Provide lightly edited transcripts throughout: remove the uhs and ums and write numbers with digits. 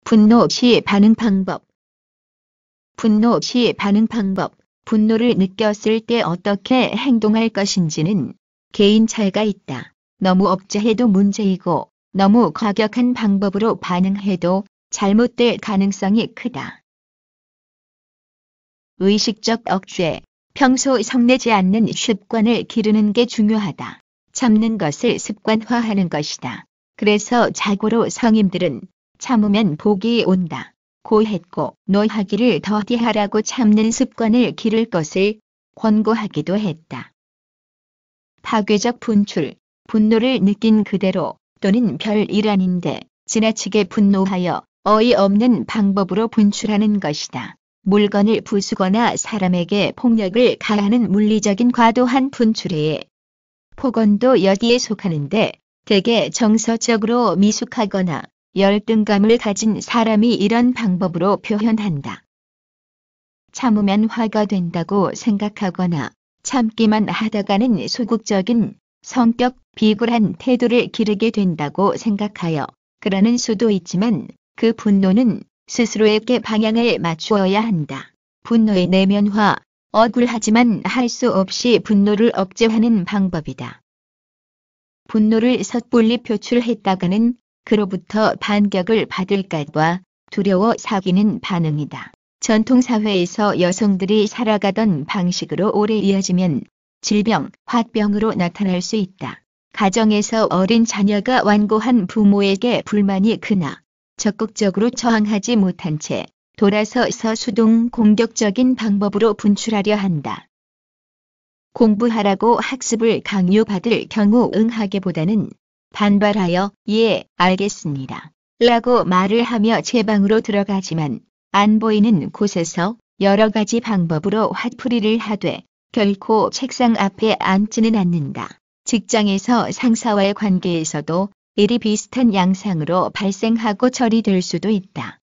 분노 시 반응 방법. 분노 시 반응 방법. 분노를 느꼈을 때 어떻게 행동할 것인지는 개인 차이가 있다. 너무 억제해도 문제이고 너무 과격한 방법으로 반응해도 잘못될 가능성이 크다. 의식적 억제. 평소 성내지 않는 습관을 기르는 게 중요하다. 참는 것을 습관화하는 것이다. 그래서 자고로 성인들은 참으면 복이 온다 고 했고 노하기를 더디하라고 참는 습관을 기를 것을 권고하기도 했다. 파괴적 분출. 분노를 느낀 그대로 또는 별일 아닌데 지나치게 분노하여 어이없는 방법으로 분출하는 것이다. 물건을 부수거나 사람에게 폭력을 가하는 물리적인 과도한 분출에 폭언도 여기에 속하는데 대개 정서적으로 미숙하거나 열등감을 가진 사람이 이런 방법으로 표현한다. 참으면 화가 된다고 생각하거나 참기만 하다가는 소극적인 성격 비굴한 태도를 기르게 된다고 생각하여 그러는 수도 있지만 그 분노는 스스로에게 방향을 맞추어야 한다. 분노의 내면화. 억울하지만 할 수 없이 분노를 억제하는 방법이다. 분노를 섣불리 표출했다가는 그로부터 반격을 받을까봐 두려워 사귀는 반응이다. 전통사회에서 여성들이 살아가던 방식으로 오래 이어지면 질병, 화병으로 나타날 수 있다. 가정에서 어린 자녀가 완고한 부모에게 불만이 크나 적극적으로 저항하지 못한 채 돌아서서 수동 공격적인 방법으로 분출하려 한다. 공부하라고 학습을 강요받을 경우 응하기보다는 반발하여 예, 알겠습니다. 라고 말을 하며 제 방으로 들어가지만 안 보이는 곳에서 여러 가지 방법으로 화풀이를 하되 결코 책상 앞에 앉지는 않는다. 직장에서 상사와의 관계에서도 일이 비슷한 양상으로 발생하고 처리될 수도 있다.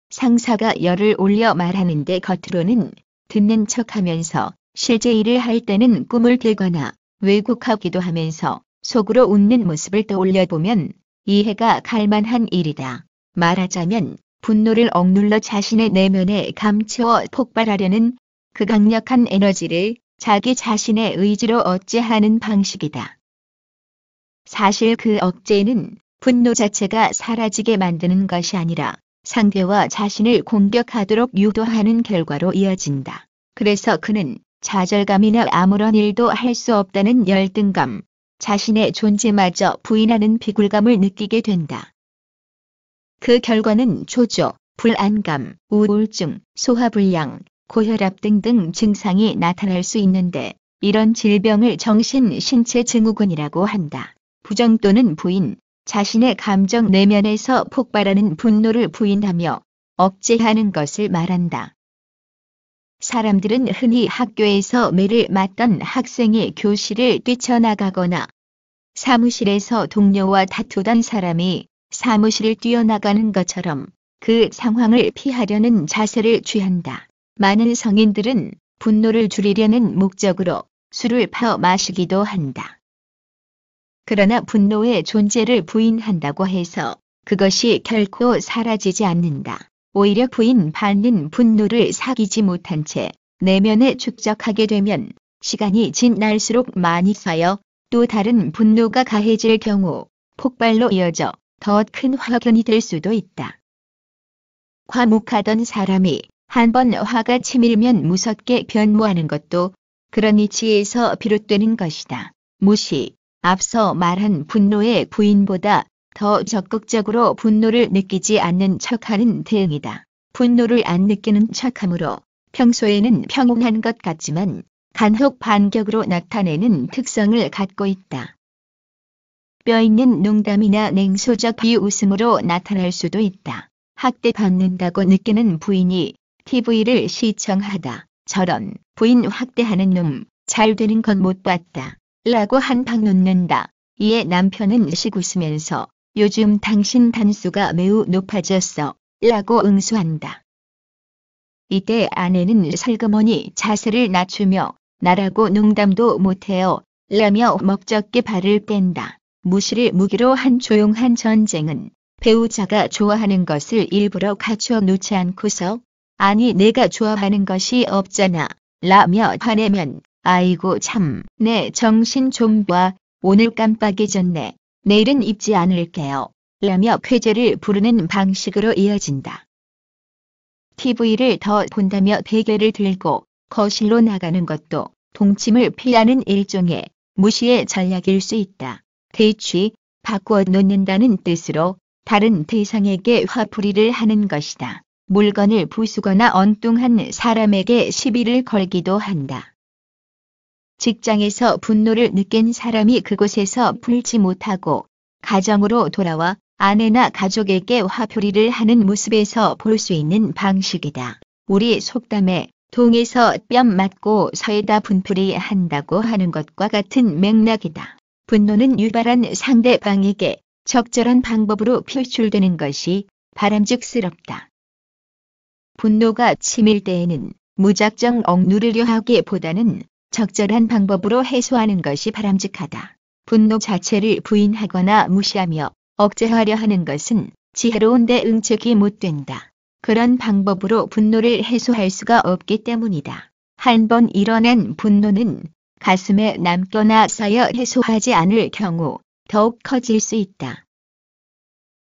상사가 열을 올려 말하는데 겉으로는 듣는 척하면서 실제 일을 할 때는 꿈을 대거나 왜곡하기도 하면서 속으로 웃는 모습을 떠올려보면 이해가 갈 만한 일이다. 말하자면 분노를 억눌러 자신의 내면에 감추어 폭발하려는 그 강력한 에너지를 자기 자신의 의지로 억제하는 방식이다. 사실 그 억제는 분노 자체가 사라지게 만드는 것이 아니라 상대와 자신을 공격하도록 유도하는 결과로 이어진다. 그래서 그는 좌절감이나 아무런 일도 할 수 없다는 열등감, 자신의 존재마저 부인하는 비굴감을 느끼게 된다. 그 결과는 초조, 불안감, 우울증, 소화불량, 고혈압 등등 증상이 나타날 수 있는데 이런 질병을 정신-신체 증후군이라고 한다. 부정 또는 부인, 자신의 감정 내면에서 폭발하는 분노를 부인하며 억제하는 것을 말한다. 사람들은 흔히 학교에서 매를 맞던 학생이 교실을 뛰쳐나가거나 사무실에서 동료와 다투던 사람이 사무실을 뛰어나가는 것처럼 그 상황을 피하려는 자세를 취한다. 많은 성인들은 분노를 줄이려는 목적으로 술을 퍼 마시기도 한다. 그러나 분노의 존재를 부인한다고 해서 그것이 결코 사라지지 않는다. 오히려 부인받는 분노를 사귀지 못한 채 내면에 축적하게 되면 시간이 지날수록 많이 쌓여 또 다른 분노가 가해질 경우 폭발로 이어져 더 큰 화근이 될 수도 있다. 과묵하던 사람이 한번 화가 치밀면 무섭게 변모하는 것도 그런 이치에서 비롯되는 것이다. 무시. 앞서 말한 분노의 부인보다 더 적극적으로 분노를 느끼지 않는 척하는 대응이다. 분노를 안 느끼는 척함으로 평소에는 평온한 것 같지만 간혹 반격으로 나타내는 특성을 갖고 있다. 뼈있는 농담이나 냉소적 비웃음으로 나타날 수도 있다. 학대받는다고 느끼는 부인이 TV를 시청하다 저런 부인 학대하는 놈 잘 되는 건 못 봤다. 라고 한방 놓는다. 이에 남편은 씩 웃으면서 요즘 당신 단수가 매우 높아졌어. 라고 응수한다. 이때 아내는 슬그머니 자세를 낮추며 나라고 농담도 못해요. 라며 먹적게 발을 뺀다. 무시를 무기로 한 조용한 전쟁은 배우자가 좋아하는 것을 일부러 갖춰 놓지 않고서 아니 내가 좋아하는 것이 없잖아 라며 화내면 아이고 참 내 정신 좀 봐 오늘 깜빡해졌네 내일은 입지 않을게요 라며 쾌재를 부르는 방식으로 이어진다. TV를 더 본다며 베개를 들고 거실로 나가는 것도 동침을 피하는 일종의 무시의 전략일 수 있다. 대취, 바꾸어 놓는다는 뜻으로 다른 대상에게 화풀이를 하는 것이다. 물건을 부수거나 엉뚱한 사람에게 시비를 걸기도 한다. 직장에서 분노를 느낀 사람이 그곳에서 풀지 못하고 가정으로 돌아와 아내나 가족에게 화풀이를 하는 모습에서 볼 수 있는 방식이다. 우리 속담에 동에서 뺨 맞고 서에다 분풀이 한다고 하는 것과 같은 맥락이다. 분노는 유발한 상대방에게 적절한 방법으로 표출되는 것이 바람직스럽다. 분노가 치밀 때에는 무작정 억누르려 하기보다는 적절한 방법으로 해소하는 것이 바람직하다. 분노 자체를 부인하거나 무시하며 억제하려 하는 것은 지혜로운 대응책이 못 된다. 그런 방법으로 분노를 해소할 수가 없기 때문이다. 한번 일어난 분노는 가슴에 남거나 쌓여 해소하지 않을 경우 더욱 커질 수 있다.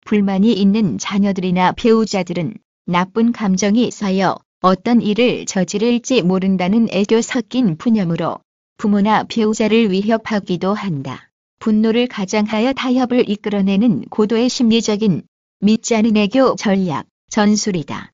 불만이 있는 자녀들이나 배우자들은 나쁜 감정이 쌓여 어떤 일을 저지를지 모른다는 애교 섞인 푸념으로 부모나 배우자를 위협하기도 한다. 분노를 가장하여 타협을 이끌어내는 고도의 심리적인 믿지 않은 애교 전략, 전술이다.